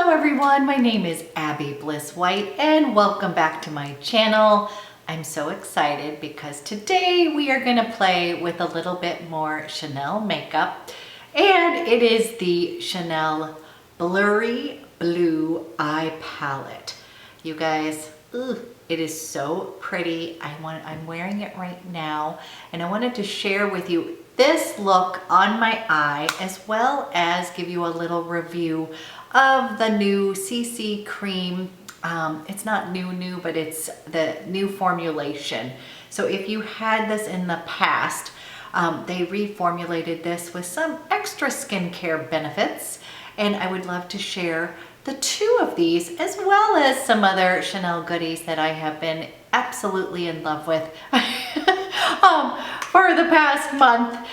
Hello everyone, my name is Abby Bliss White and welcome back to my channel. I'm so excited because today we are going to play with a little bit more Chanel makeup, and it is the Chanel Blurry Blue Eye Palette. You guys, it is so pretty. I'm wearing it right now, and I wanted to share with you this look on my eye, as well as give you a little review of the new CC cream. It's not new, but it's the new formulation. So if you had this in the past, they reformulated this with some extra skincare benefits, and I would love to share the two of these, as well as some other Chanel goodies that I have been absolutely in love with for the past month.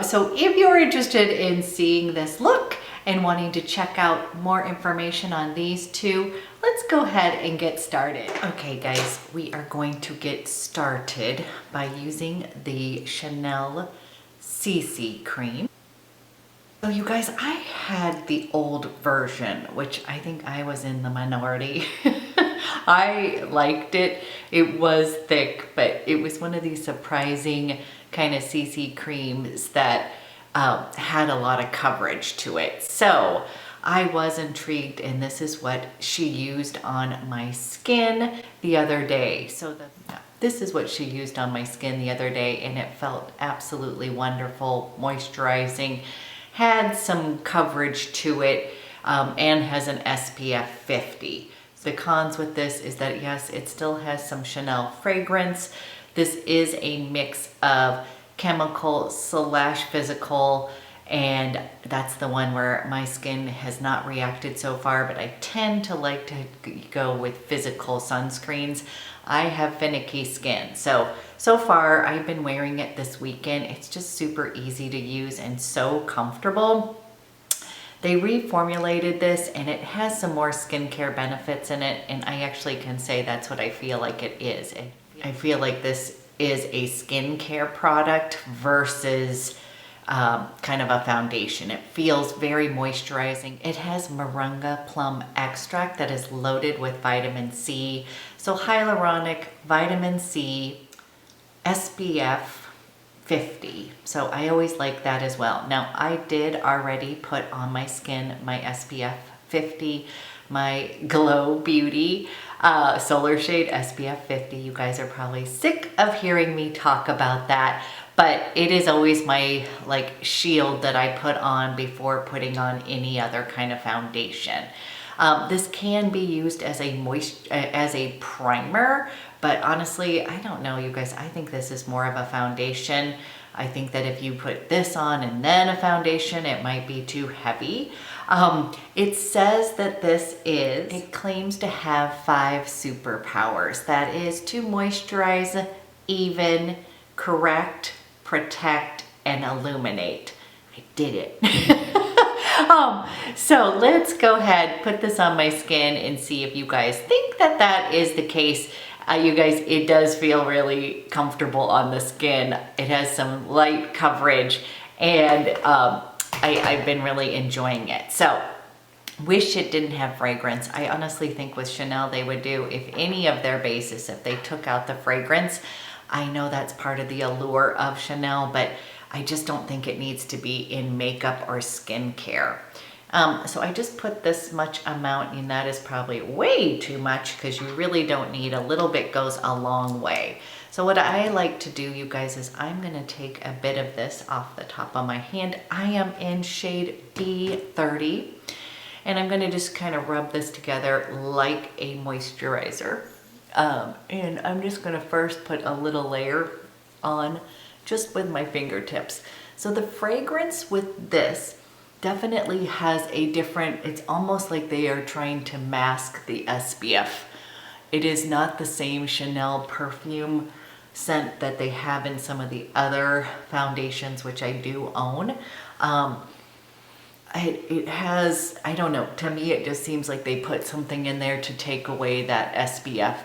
So if you're interested in seeing this look and wanting to check out more information on these two, let's go ahead and get started. Okay guys, we are going to get started by using the Chanel CC cream. So you guys, I had the old version, which I think I was in the minority. I liked it. It was thick, but it was one of these surprising kind of CC creams that had a lot of coverage to it. So I was intrigued, and this is what she used on my skin the other day. So this is what she used on my skin the other day, and it felt absolutely wonderful, moisturizing, had some coverage to it, and has an SPF 50. The cons with this is that yes, it still has some Chanel fragrance. This is a mix of chemical / physical, and that's the one where my skin has not reacted so far, but I tend to like to go with physical sunscreens. I have finicky skin, so far I've been wearing it this weekend. It's just super easy to use and so comfortable. They reformulated this, and it has some more skincare benefits in it, and I actually can say that's what I feel like it is. I feel like this is a skincare product versus kind of a foundation. It feels very moisturizing. It has moringa plum extract that is loaded with vitamin C. So hyaluronic, vitamin C, SPF 50. So I always like that as well. Now I did already put on my skin my SPF 50, my Glow Beauty Solar Shade SPF 50. You guys are probably sick of hearing me talk about that, but it is always my like shield that I put on before putting on any other kind of foundation. This can be used as a primer, but honestly, I don't know, you guys. I think this is more of a foundation. I think that if you put this on and then a foundation, it might be too heavy. It says that it claims to have 5 superpowers. That is to moisturize, even, correct, protect, and illuminate. I did it. So let's go ahead, put this on my skin and see if you guys think that that is the case. You guys, it does feel really comfortable on the skin. It has some light coverage, and I've been really enjoying it. So wish it didn't have fragrance. I honestly think with Chanel they would do, if any of their bases, if they took out the fragrance. I know that's part of the allure of Chanel, but I just don't think it needs to be in makeup or skincare. So I just put this much amount, and that is probably way too much because you really don't need. A little bit goes a long way. So what I like to do, you guys, is I'm going to take a bit of this off the top of my hand. I am in shade B30, and I'm going to just kind of rub this together like a moisturizer. And I'm just going to first put a little layer on just with my fingertips. So the fragrance with this definitely has a different, it's almost like they are trying to mask the SPF. It is not the same Chanel perfume scent that they have in some of the other foundations, which I do own. It has, I don't know, to me it just seems like they put something in there to take away that SPF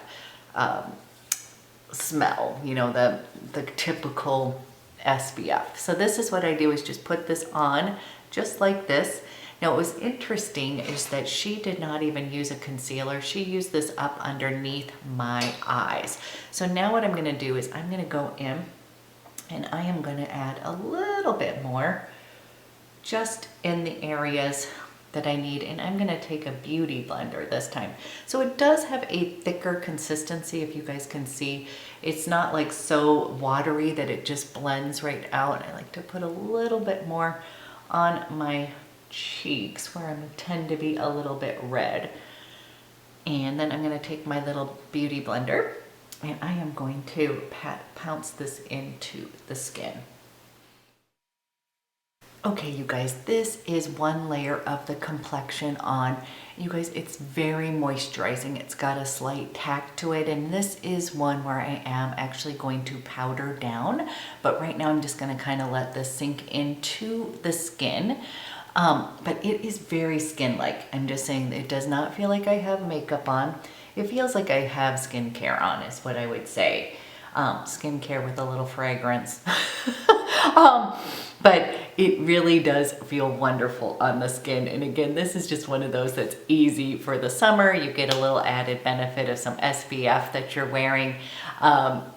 smell, you know, the typical SPF. So this is what I do, is just put this on just like this, Now, what was interesting is that she did not even use a concealer. She used this up underneath my eyes. So now what I'm gonna do is I'm gonna go in and I am gonna add a little bit more just in the areas that I need, and I'm gonna take a beauty blender this time. So it does have a thicker consistency, if you guys can see. It's not like so watery that it just blends right out. I like to put a little bit more on my cheeks where I tend to be a little bit red. And then I'm gonna take my little beauty blender and I am going to pounce this into the skin. Okay, you guys, this is one layer of the Complexion on. You guys, it's very moisturizing. It's got a slight tack to it, and this is one where I am actually going to powder down, but right now I'm just gonna kind of let this sink into the skin. But it is very skin-like. I'm just saying it does not feel like I have makeup on. It feels like I have skincare on, is what I would say. Skincare with a little fragrance. But it really does feel wonderful on the skin. And again, this is just one of those that's easy for the summer. You get a little added benefit of some SPF that you're wearing.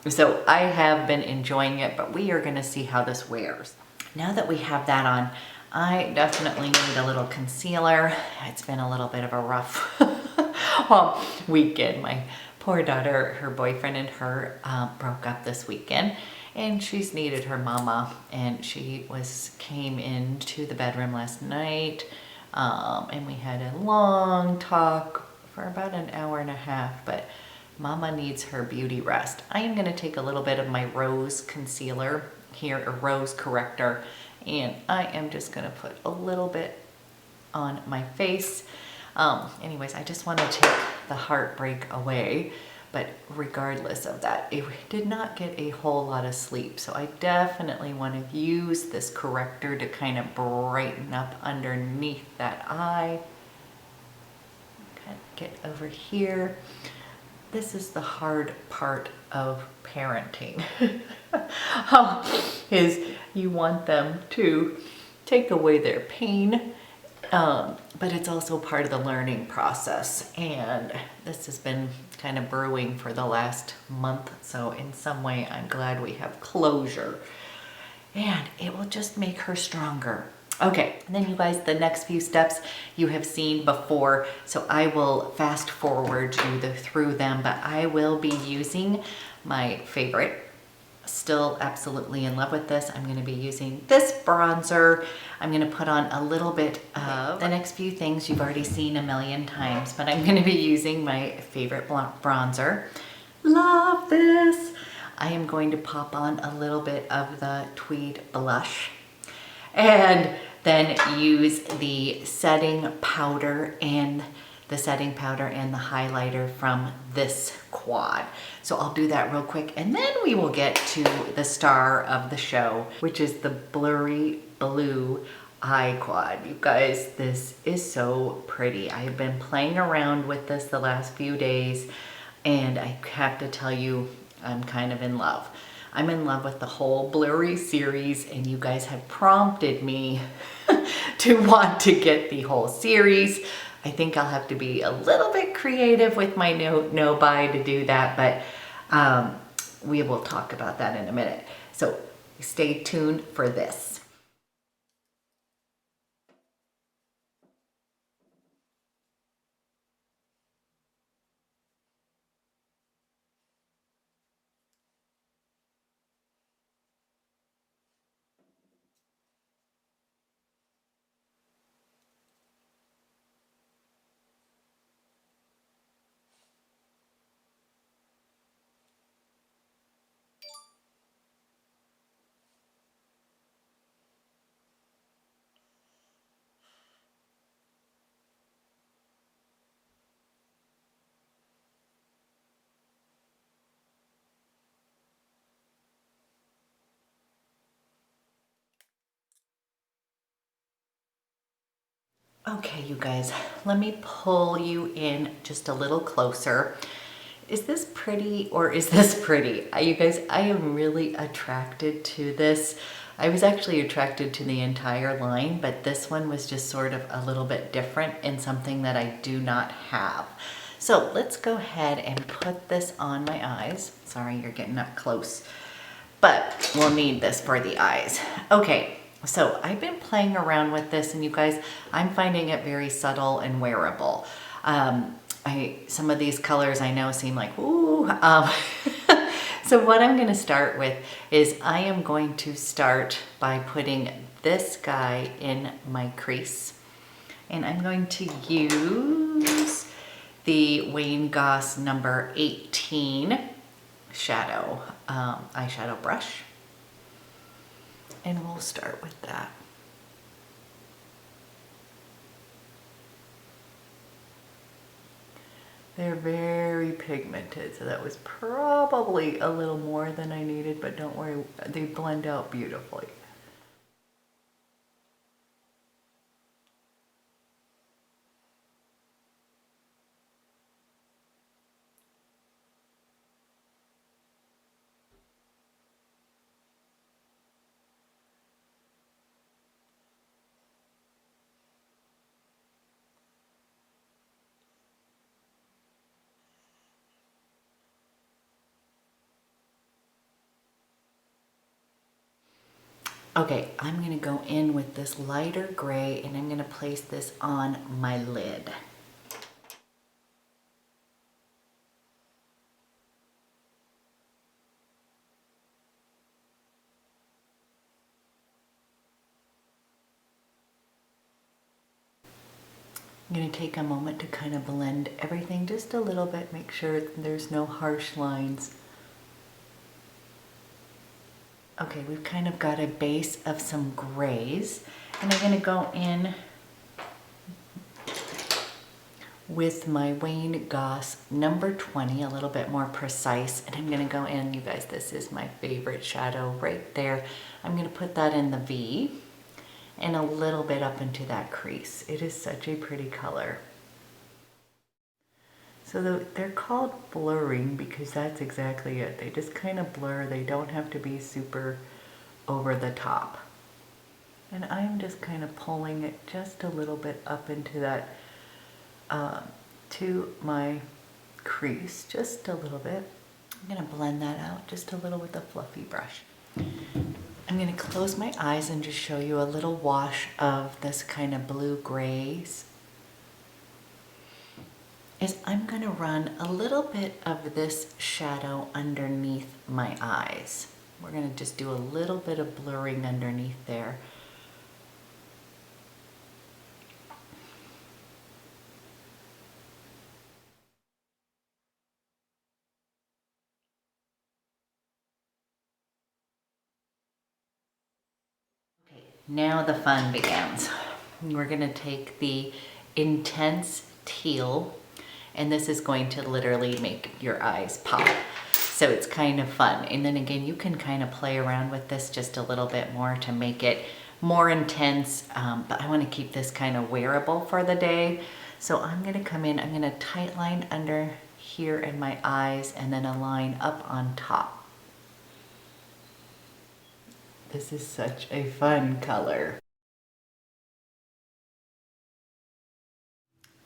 So I have been enjoying it, but we are gonna see how this wears. Now that we have that on, I definitely need a little concealer. It's been a little bit of a rough weekend. My poor daughter, her boyfriend and her broke up this weekend, and she's needed her mama, and she came into the bedroom last night, and we had a long talk for about an hour and a half, but mama needs her beauty rest. I am gonna take a little bit of my rose concealer here, a rose corrector, and I am just gonna put a little bit on my face. Anyways, I just want to take the heartbreak away, but regardless of that, it did not get a whole lot of sleep, so I definitely want to use this corrector to kind of brighten up underneath that eye. Kind of get over here. This is the hard part of parenting, is you want them to take away their pain, but it's also part of the learning process, and this has been kind of brewing for the last month, so in some way I'm glad we have closure, and it will just make her stronger. Okay, and then you guys, the next few steps you have seen before, so I will fast forward you through them, but I will be using my favorite. Still absolutely in love with this. I'm going to be using this bronzer. I'm going to put on a little bit of the next few things you've already seen a million times, but I'm going to be using my favorite bronzer. Love this. I am going to pop on a little bit of the Tweed blush and then use the setting powder and the highlighter from this quad. So I'll do that real quick, and then we will get to the star of the show, which is the Blurry Blue Eye Quad. You guys, this is so pretty. I have been playing around with this the last few days, and I have to tell you, I'm kind of in love. I'm in love with the whole Blurry series, and you guys have prompted me to want to get the whole series. I think I'll have to be a little bit creative with my no buy to do that, but we will talk about that in a minute. So stay tuned for this. Okay, you guys, let me pull you in just a little closer. Is this pretty or is this pretty? You guys, I am really attracted to this. I was actually attracted to the entire line, but this one was just sort of a little bit different and something that I do not have. So let's go ahead and put this on my eyes. Sorry, you're getting up close, but we'll need this for the eyes. Okay, so I've been playing around with this, and you guys, I'm finding it very subtle and wearable. Some of these colors I know seem like, ooh. So what I'm gonna start with is I am going to start by putting this guy in my crease. And I'm going to use the Wayne Goss number 18 shadow eyeshadow brush. And we'll start with that. They're very pigmented, so that was probably a little more than I needed, but don't worry, they blend out beautifully. Okay, I'm gonna go in with this lighter gray and I'm gonna place this on my lid. I'm gonna take a moment to kind of blend everything just a little bit, make sure there's no harsh lines. Okay, we've kind of got a base of some grays, and I'm gonna go in with my Wayne Goss number 20, a little bit more precise, and I'm gonna go in, you guys, this is my favorite shadow right there. I'm gonna put that in the V and a little bit up into that crease. It is such a pretty color. So they're called blurring because that's exactly it. They just kind of blur. They don't have to be super over the top. And I'm just kind of pulling it just a little bit up into that, to my crease, just a little bit. I'm gonna blend that out just a little with a fluffy brush. I'm gonna close my eyes and just show you a little wash of this kind of blue grays. Is I'm gonna run a little bit of this shadow underneath my eyes. We're gonna just do a little bit of blurring underneath there. Okay, now the fun begins. We're gonna take the intense teal, and this is going to literally make your eyes pop. So it's kind of fun. And then again, you can kind of play around with this just a little bit more to make it more intense, but I want to keep this kind of wearable for the day. So I'm going to come in, I'm going to tight line under here in my eyes and then a line up on top. This is such a fun color.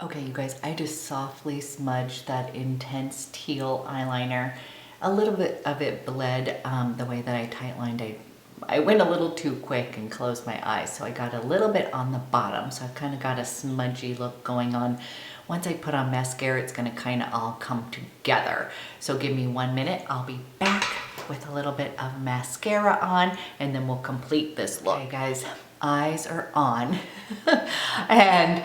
Okay, you guys, I just softly smudged that intense teal eyeliner. A little bit of it bled the way that I tightlined. I went a little too quick and closed my eyes, so I got a little bit on the bottom, so I've kind of got a smudgy look going on. Once I put on mascara, it's gonna kind of all come together. So give me 1 minute, I'll be back with a little bit of mascara on, and then we'll complete this look. Okay guys, eyes are on, and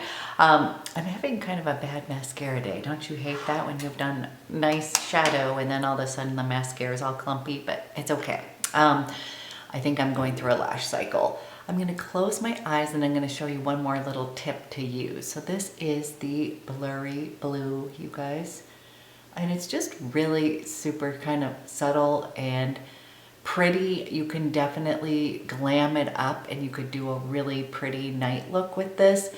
I'm having kind of a bad mascara day. Don't you hate that when you've done nice shadow and then all of a sudden the mascara is all clumpy, but it's okay. I think I'm going through a lash cycle. I'm gonna close my eyes and I'm gonna show you one more little tip to use. So this is the Blurry Blue, you guys. And it's just really super kind of subtle and pretty. You can definitely glam it up and you could do a really pretty night look with this.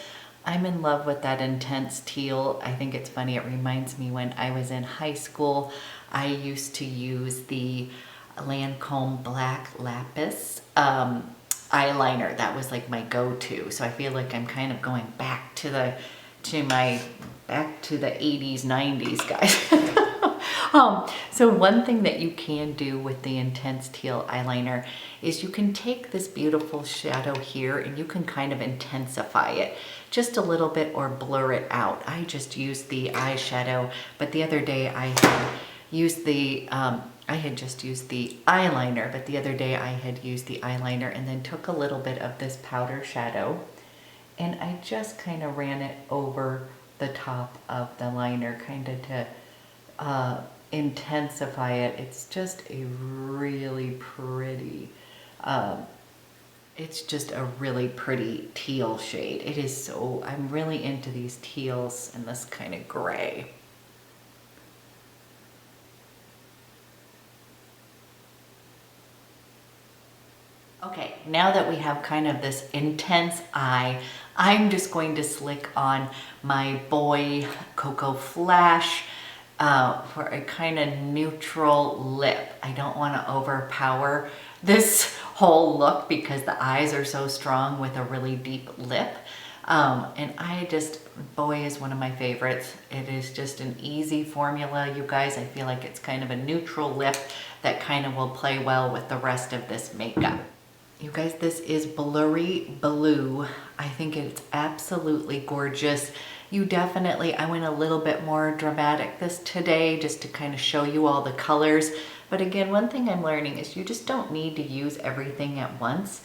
I'm in love with that intense teal. I think it's funny, it reminds me when I was in high school, I used to use the Lancome Black Lapis eyeliner. That was like my go-to. So I feel like I'm kind of going back to the 80s, 90s, guys. So one thing that you can do with the Intense Teal eyeliner is you can take this beautiful shadow here and you can kind of intensify it just a little bit or blur it out. I just used the eyeshadow, but the other day I had used the, I had just used the eyeliner, but the other day I had used the eyeliner and then took a little bit of this powder shadow and I just kind of ran it over the top of the liner, kind of to intensify it. It's just a really pretty, it's just a really pretty teal shade. It is so, I'm really into these teals and this kind of gray. Okay, now that we have kind of this intense eye, I'm just going to slick on my Boy Cocoa Flash for a kind of neutral lip. I don't want to overpower this whole look because the eyes are so strong with a really deep lip. And I just, Boy is one of my favorites. It is just an easy formula, you guys. I feel like it's kind of a neutral lip that kind of will play well with the rest of this makeup. You guys, this is Blurry Blue. I think it's absolutely gorgeous. You definitely, I went a little bit more dramatic this today just to kind of show you all the colors. But again, one thing I'm learning is you just don't need to use everything at once.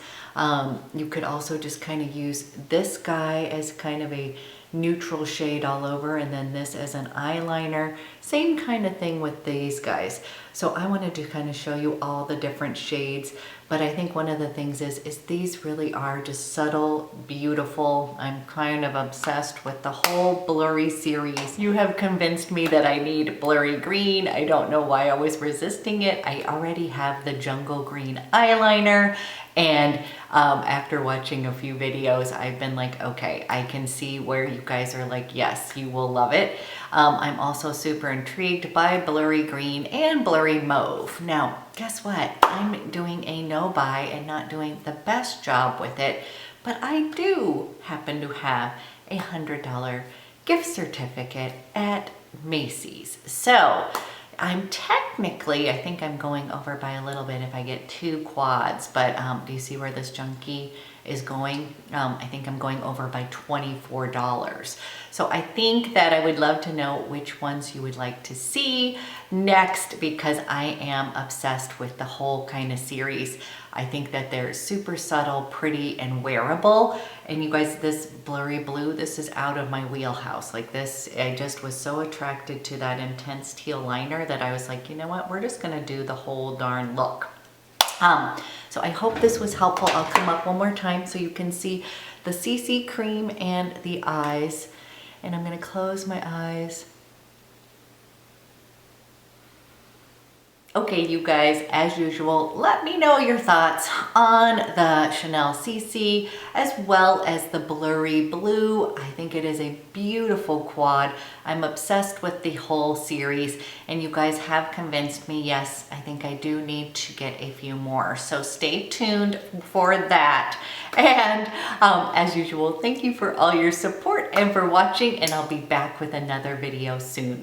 You could also just kind of use this guy as kind of a neutral shade all over and then this as an eyeliner. Same kind of thing with these guys. So I wanted to kind of show you all the different shades, but I think one of the things is these really are just subtle, beautiful. I'm kind of obsessed with the whole Blurry series. You have convinced me that I need Blurry Green. I don't know why I was resisting it. I already have the Jungle Green eyeliner, and after watching a few videos, I've been like, okay, I can see where you guys are like, yes, you will love it. I'm also super intrigued by Blurry Green and Blurry Mauve. Now, guess what? I'm doing a no buy and not doing the best job with it, but I do happen to have a $100 gift certificate at Macy's. So I'm technically, I think I'm going over by a little bit if I get 2 quads, but do you see where this junkie is going? I think I'm going over by $24. So I think that I would love to know which ones you would like to see next because I am obsessed with the whole kind of series. I think that they're super subtle, pretty, and wearable. And you guys, this Blurry Blue, this is out of my wheelhouse. Like this, I just was so attracted to that intense teal liner that I was like, you know what, we're just gonna do the whole darn look. So I hope this was helpful. I'll come up one more time so you can see the CC cream and the eyes. And I'm gonna close my eyes. Okay, you guys, as usual, let me know your thoughts on the Chanel CC as well as the Blurry Blue. I think it is a beautiful quad. I'm obsessed with the whole series, and you guys have convinced me, yes, I think I do need to get a few more. So stay tuned for that. And as usual, thank you for all your support and for watching, and I'll be back with another video soon.